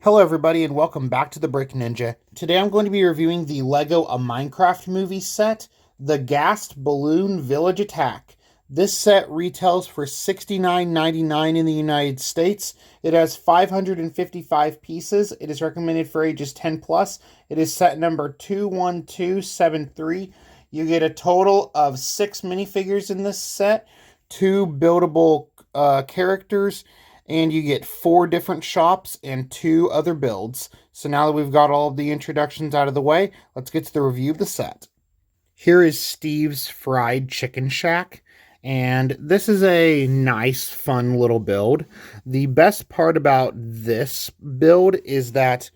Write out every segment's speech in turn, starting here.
Hello everybody and welcome back to the Brick Ninja. Today I'm going to be reviewing the LEGO A Minecraft Movie set, the Ghast Balloon Village Attack. This set retails for $69.99 in the United States. It has 555 pieces. It is recommended for ages 10 plus. It is set number 21273. You get a total of 6 minifigures in this set, 2 buildable characters, and you get 4 different shops and 2 other builds. So now that we've got all of the introductions out of the way, let's get to the review of the set. Here is Steve's Fried Chicken Shack, and this is a nice, fun little build. The best part about this build is that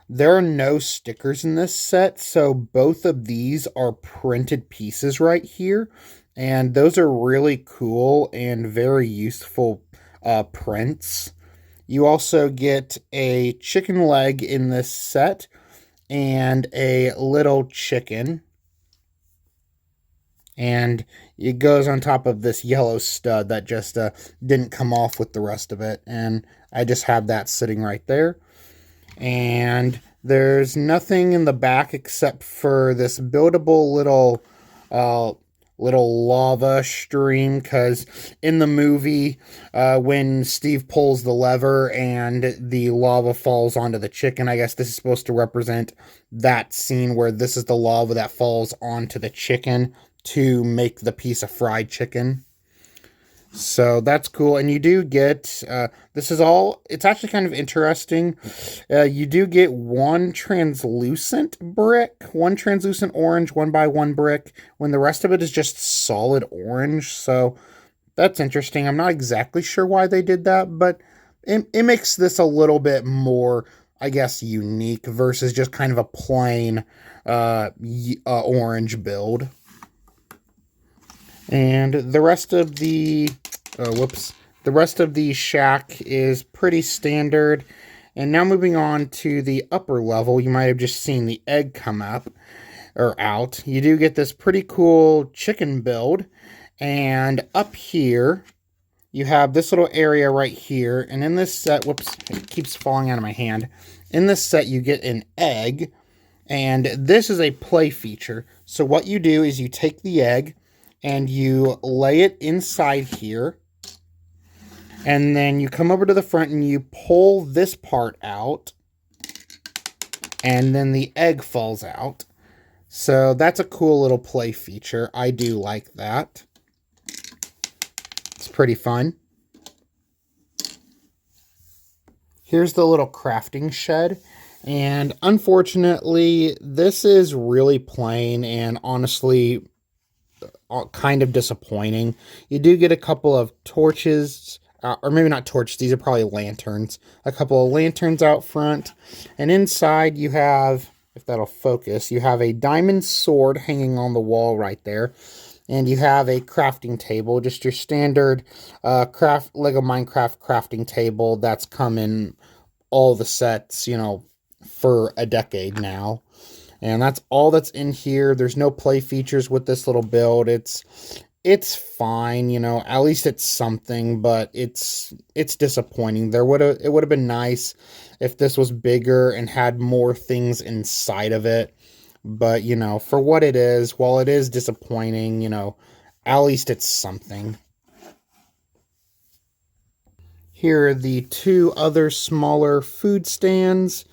there are no stickers in this set, so both of these are printed pieces right here, and those are really cool and very useful prints. You also get a chicken leg in this set and a little chicken, and it goes on top of this yellow stud that just didn't come off with the rest of it, and I just have that sitting right there. And there's nothing in the back except for this buildable little lava stream, because in the movie, when Steve pulls the lever and the lava falls onto the chicken, I guess this is supposed to represent that scene where this is the lava that falls onto the chicken to make the piece of fried chicken. So that's cool. And you do get, it's actually kind of interesting. You do get one translucent brick, one translucent orange, 1x1 brick, when the rest of it is just solid orange. So that's interesting. I'm not exactly sure why they did that, but it makes this a little bit more, I guess, unique versus just kind of a plain orange build. And the rest of the shack is pretty standard. And now moving on to the upper level, you might have just seen the egg come up or out. You do get this pretty cool chicken build. And up here, you have this little area right here. And in this set, it keeps falling out of my hand. In this set, you get an egg. And this is a play feature. So what you do is you take the egg and you lay it inside here, and then you come over to the front and you pull this part out, and then the egg falls out. So that's a cool little play feature. I do like that. It's pretty fun. Here's the little crafting shed, and unfortunately, this is really plain and honestly kind of disappointing. You do get a couple of torches, or maybe not torches, these are probably lanterns. A couple of lanterns out front, and inside you have, if that'll focus, you have a diamond sword hanging on the wall right there, and you have a crafting table, just your standard LEGO Minecraft crafting table that's come in all the sets, for a decade now. And that's all that's in here. There's no play features with this little build. It's fine, at least it's something, but it's disappointing. It would have been nice if this was bigger and had more things inside of it. But, for what it is, while it is disappointing, at least it's something. Here are the 2 other smaller food stands.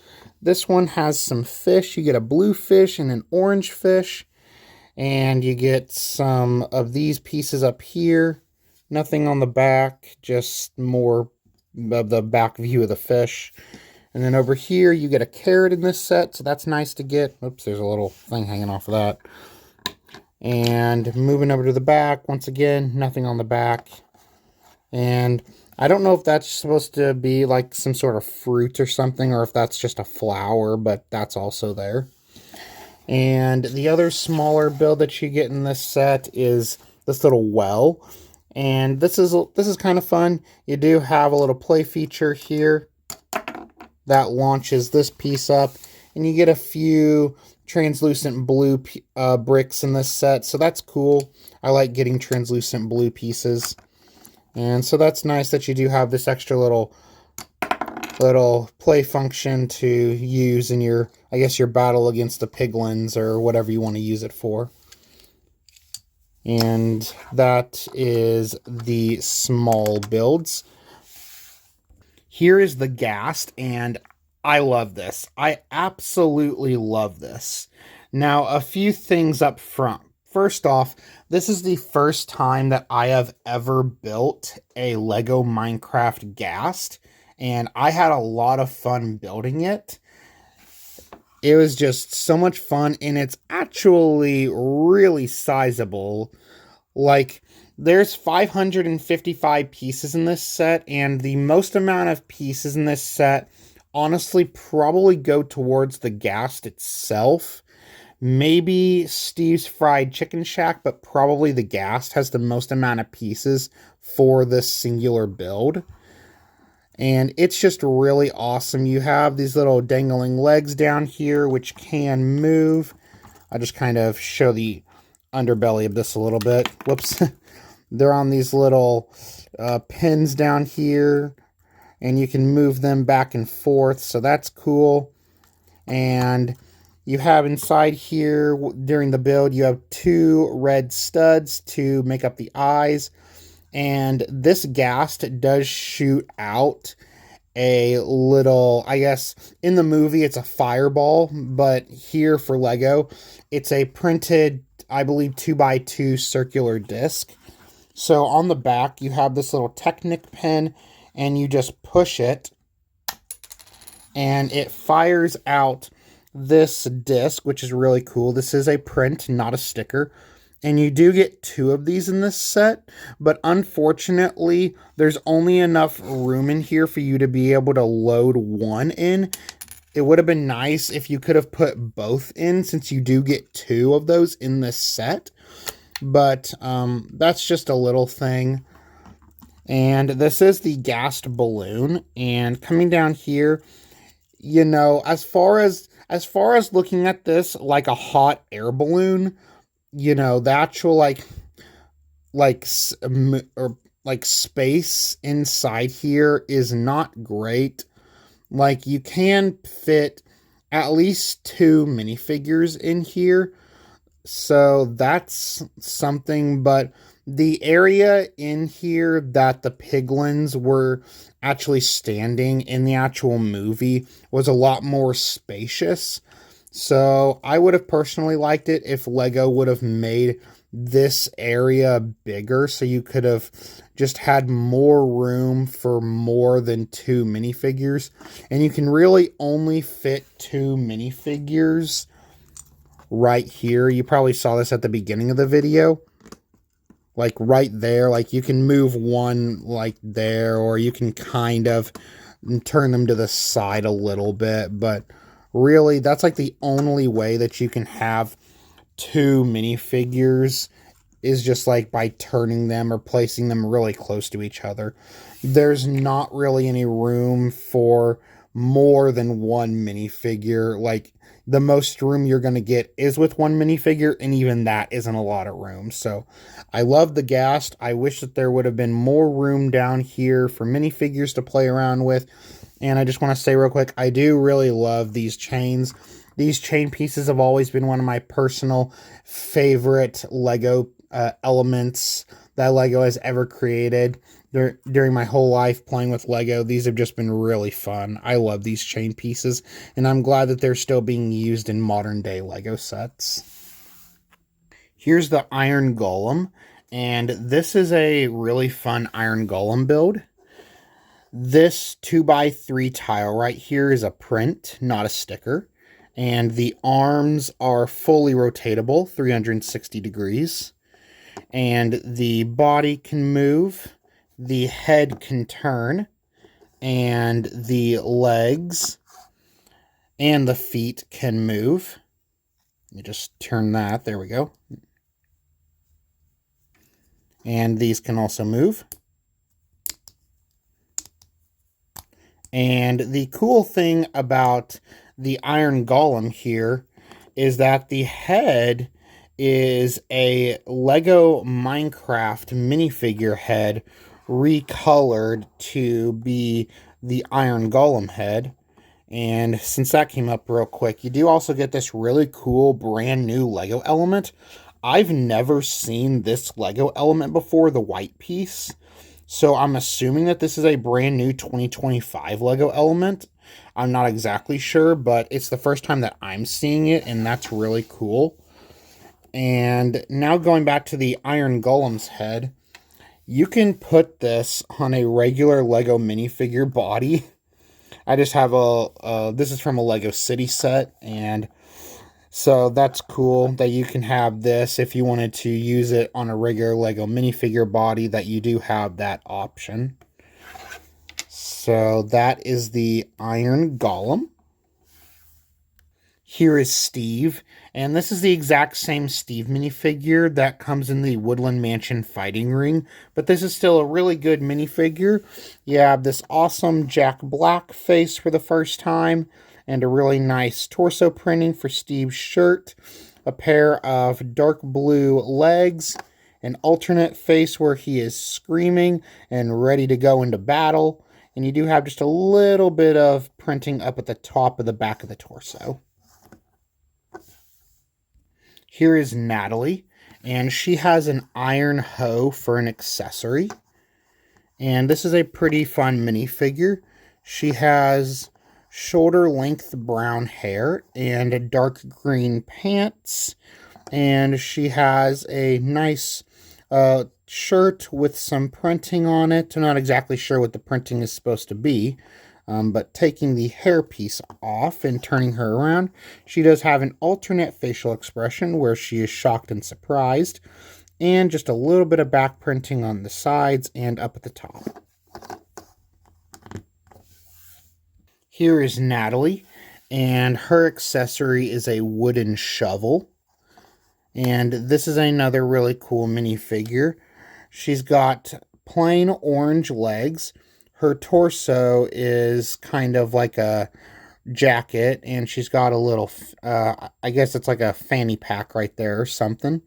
This one has some fish. You get a blue fish and an orange fish. And you get some of these pieces up here. Nothing on the back, just more of the back view of the fish. And then over here, you get a carrot in this set, so that's nice to get. Oops, there's a little thing hanging off of that. And moving over to the back, once again, nothing on the back. And I don't know if that's supposed to be like some sort of fruit or something, or if that's just a flower, but that's also there. And the other smaller build that you get in this set is this little well. And this is kind of fun. You do have a little play feature here that launches this piece up, and you get a few translucent blue bricks in this set, so that's cool. I like getting translucent blue pieces. And so that's nice that you do have this extra little little play function to use in your, I guess, your battle against the piglins or whatever you want to use it for. And that is the small builds. Here is the Ghast, and I love this. I absolutely love this. Now, a few things up front. First off, this is the first time that I have ever built a Lego Minecraft Ghast, and I had a lot of fun building it. It was just so much fun, and it's actually really sizable. Like, there's 555 pieces in this set, and the most amount of pieces in this set honestly probably go towards the Ghast itself. Maybe Steve's Fried Chicken Shack, but probably the Ghast has the most amount of pieces for this singular build. And it's just really awesome. You have these little dangling legs down here, which can move. I'll just kind of show the underbelly of this a little bit. Whoops. They're on these little pins down here, and you can move them back and forth, so that's cool. And you have inside here, during the build, you have 2 red studs to make up the eyes. And this Ghast does shoot out a little, I guess, in the movie it's a fireball, but here for Lego, it's a printed, I believe, 2x2 circular disc. So on the back, you have this little Technic pin, and you just push it, and it fires out this disc, which is really cool. This is a print, not a sticker. And you do get 2 of these in this set, but unfortunately, there's only enough room in here for you to be able to load 1 in. It would have been nice if you could have put both in, since you do get 2 of those in this set. But that's just a little thing. And this is the Ghast balloon. And coming down here, you know, as far as looking at this like a hot air balloon, you know, the actual like space inside here is not great. Like, you can fit at least 2 minifigures in here, so that's something. But the area in here that the piglins were actually standing in the actual movie was a lot more spacious. So I would have personally liked it if Lego would have made this area bigger, so you could have just had more room for more than 2 minifigures. And you can really only fit 2 minifigures right here. You probably saw this at the beginning of the video. Like right there, like you can move one like there, or you can kind of turn them to the side a little bit, but really, that's like the only way that you can have 2 minifigures, is just like by turning them or placing them really close to each other. There's not really any room for more than 1 minifigure. Like, the most room you're going to get is with 1 minifigure, and even that isn't a lot of room. So I love the Ghast. I wish that there would have been more room down here for minifigures to play around with. And I just want to say real quick, I do really love these chains. These chain pieces have always been one of my personal favorite Lego elements that Lego has ever created. During my whole life playing with Lego, these have just been really fun. I love these chain pieces, and I'm glad that they're still being used in modern day Lego sets. Here's the Iron Golem, and this is a really fun Iron Golem build. This 2x3 tile right here is a print, not a sticker. And the arms are fully rotatable, 360 degrees. And the body can move, the head can turn, and the legs and the feet can move. You just turn that, there we go. And these can also move. And the cool thing about the Iron Golem here is that the head is a Lego Minecraft minifigure head recolored to be the Iron Golem head. And since that came up real quick, you do also get this really cool brand new Lego element. I've never seen this Lego element before, the white piece. So I'm assuming that this is a brand new 2025 Lego element. I'm not exactly sure, but it's the first time that I'm seeing it, and that's really cool. And now going back to the Iron Golem's head, you can put this on a regular Lego minifigure body. I just have this is from a Lego City set, and so that's cool that you can have this if you wanted to use it on a regular Lego minifigure body, that you do have that option. So that is the Iron Golem. Here is Steve, and this is the exact same Steve minifigure that comes in the Woodland Mansion fighting ring, but this is still a really good minifigure. You have this awesome Jack Black face for the first time, and a really nice torso printing for Steve's shirt, a pair of dark blue legs, an alternate face where he is screaming and ready to go into battle, and you do have just a little bit of printing up at the top of the back of the torso. Here is Natalie, and she has an iron hoe for an accessory. And this is a pretty fun minifigure. She has shoulder-length brown hair and dark green pants. And she has a nice shirt with some printing on it. I'm not exactly sure what the printing is supposed to be. But taking the hairpiece off and turning her around, she does have an alternate facial expression where she is shocked and surprised, and just a little bit of back printing on the sides and up at the top. Here is Natalie, and her accessory is a wooden shovel. And this is another really cool minifigure. She's got plain orange legs. Her torso is kind of like a jacket, and she's got a little, I guess it's like a fanny pack right there or something.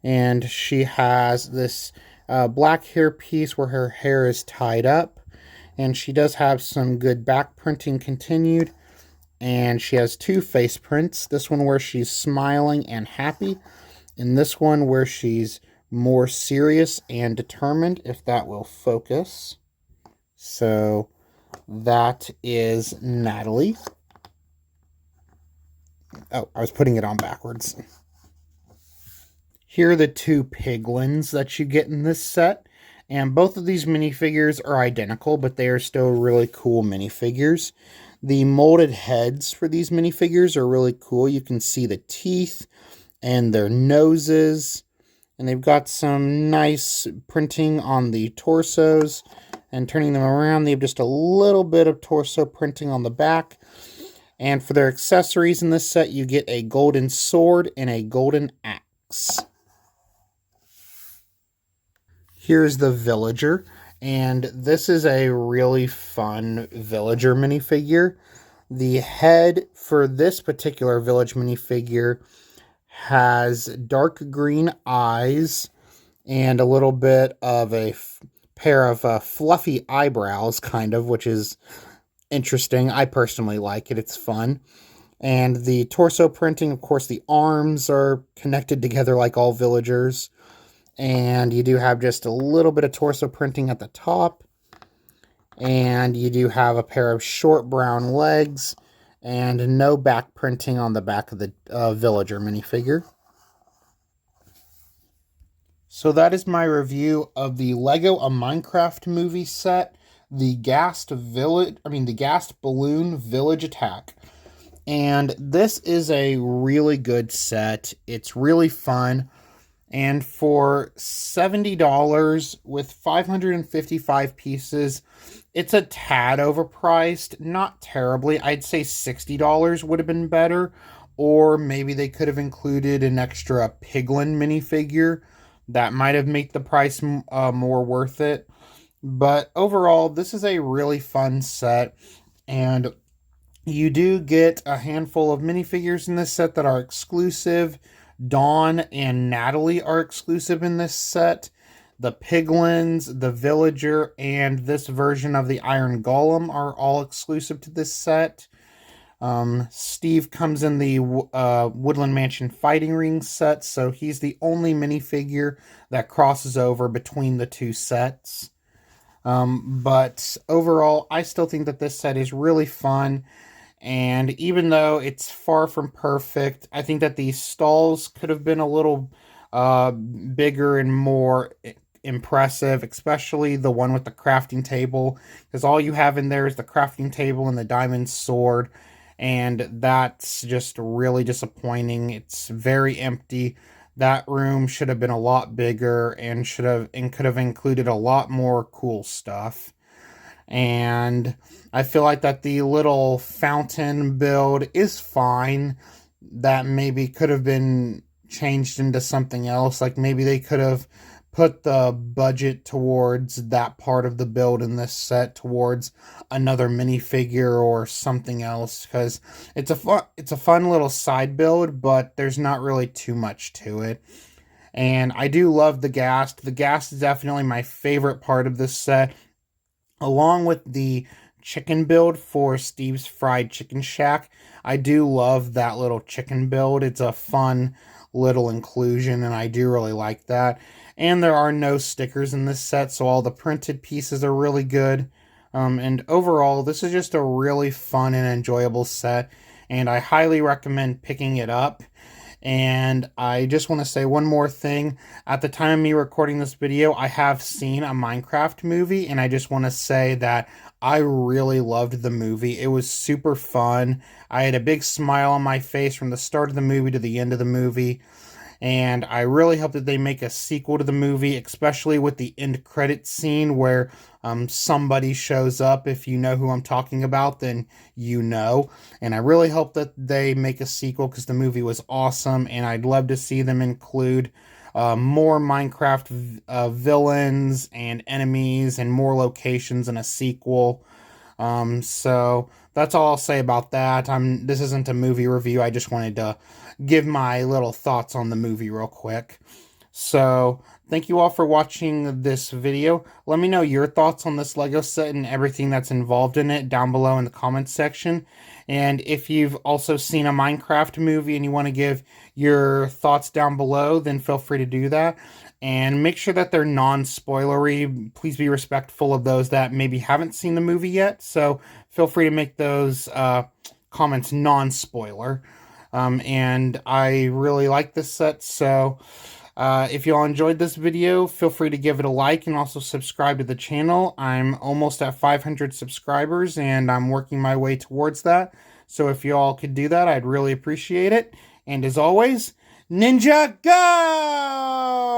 And she has this black hair piece where her hair is tied up, and she does have some good back printing continued. And she has two face prints, this one where she's smiling and happy, and this one where she's more serious and determined, if that will focus. So that is Natalie. Oh, I was putting it on backwards. Here are the two piglins that you get in this set. And both of these minifigures are identical, but they are still really cool minifigures. The molded heads for these minifigures are really cool. You can see the teeth and their noses. And they've got some nice printing on the torsos. And turning them around, they have just a little bit of torso printing on the back. And for their accessories in this set, you get a golden sword and a golden axe. Here's the villager, and this is a really fun villager minifigure. The head for this particular village minifigure has dark green eyes and a little bit of a pair of fluffy eyebrows, kind of, which is interesting. I personally like it. It's fun. And the torso printing, of course, the arms are connected together like all villagers. And you do have just a little bit of torso printing at the top. And you do have a pair of short brown legs and no back printing on the back of the villager minifigure. So that is my review of the Lego A Minecraft Movie set, the Ghast Balloon Village Attack. And this is a really good set. It's really fun. And for $70 with 555 pieces, it's a tad overpriced. Not terribly. I'd say $60 would have been better. Or maybe they could have included an extra Piglin minifigure. That might have made the price more worth it. But overall, this is a really fun set. And you do get a handful of minifigures in this set that are exclusive. Dawn and Natalie are exclusive in this set. The Piglins, the Villager, and this version of the Iron Golem are all exclusive to this set. Steve comes in the Woodland Mansion Fighting Ring set, so he's the only minifigure that crosses over between the two sets. But overall, I still think that this set is really fun. And even though it's far from perfect, I think that these stalls could have been a little bigger and more impressive, especially the one with the crafting table, because all you have in there is the crafting table and the diamond sword, and that's just really disappointing. It's very empty. That room should have been a lot bigger and could have included a lot more cool stuff. And I feel like that the little fountain build is fine. That maybe could have been changed into something else. Like maybe they could have put the budget towards that part of the build in this set towards another minifigure or something else, because it's a fun little side build, but there's not really too much to it. And I do love the Ghast. The Ghast is definitely my favorite part of this set, along with the chicken build for Steve's Fried Chicken Shack. I do love that little chicken build. It's a fun little inclusion, and I do really like that. And there are no stickers in this set, so all the printed pieces are really good. And overall, this is just a really fun and enjoyable set, and I highly recommend picking it up. And I just want to say one more thing. At the time of me recording this video, I have seen a Minecraft movie, and I just want to say that I really loved the movie. It was super fun. I had a big smile on my face from the start of the movie to the end of the movie. And I really hope that they make a sequel to the movie, especially with the end credit scene where somebody shows up. If you know who I'm talking about, then you know. And I really hope that they make a sequel because the movie was awesome, and I'd love to see them include more Minecraft villains and enemies and more locations in a sequel. So that's all I'll say about that. This isn't a movie review. I just wanted to give my little thoughts on the movie real quick. So thank you all for watching this video. Let me know your thoughts on this Lego set and everything that's involved in it down below in the comments section. And if you've also seen a Minecraft movie and you want to give your thoughts down below, then feel free to do that. And make sure that they're non-spoilery. Please be respectful of those that maybe haven't seen the movie yet. So feel free to make those comments non-spoiler. And I really like this set, so if you all enjoyed this video, feel free to give it a like and also subscribe to the channel. I'm almost at 500 subscribers, and I'm working my way towards that. So if you all could do that, I'd really appreciate it. And as always, Ninja Go!